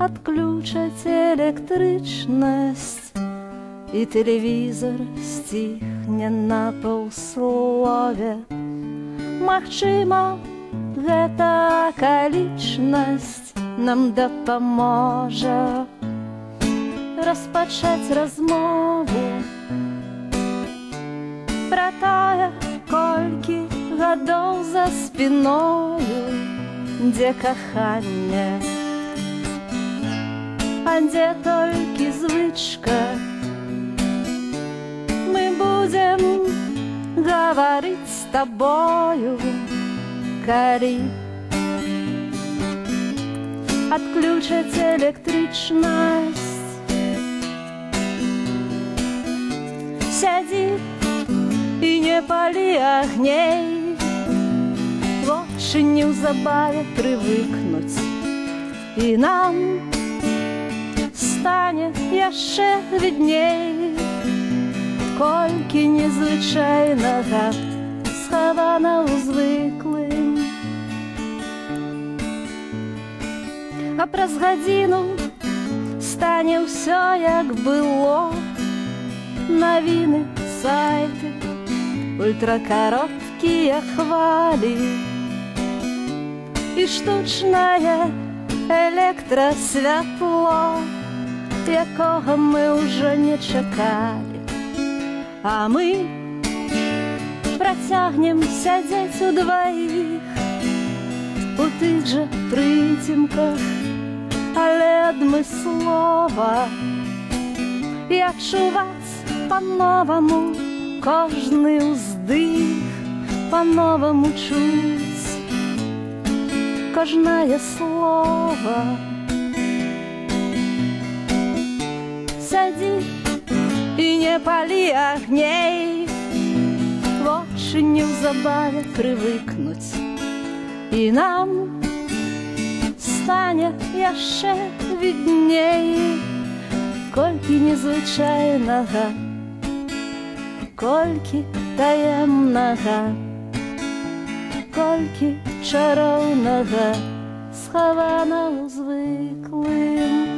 адключаць электрычнасць, і тэлевізор сціхне на паўслове. Магчыма, гэта акалічнасць нам дапаможа распачаць размову пра тое, колькі гадоў за спіною, дзе каханне, а дзе толькі звычка. Мы будзем гаварыць з табою, калі адключаць электрычнасць. Сядзі і не палі агней, вочы неўзабаве прывыкнуць, і нам стане яшчэ відней, колькі незвычайнага схавана ў звыклым. А праз гадзіну стане ўсё як было. Навіны, сайты, ультракароткія хвалі і штучнае электрасвятло, якога мы ўжо не чакалі. А мы працягнем сядзець удваіх у тых жа прыцемках, але адмыслова, і адчуваць па-новаму кожны ўздых, па-новаму чуць кожнае слова. Сядзі і не палі агней, вочы неўзабаве прывыкнуць, і нам стане яшчэ відней, колькі незвычайнага, колькі таемнага, колькі чароўнага схавана ў звыклым.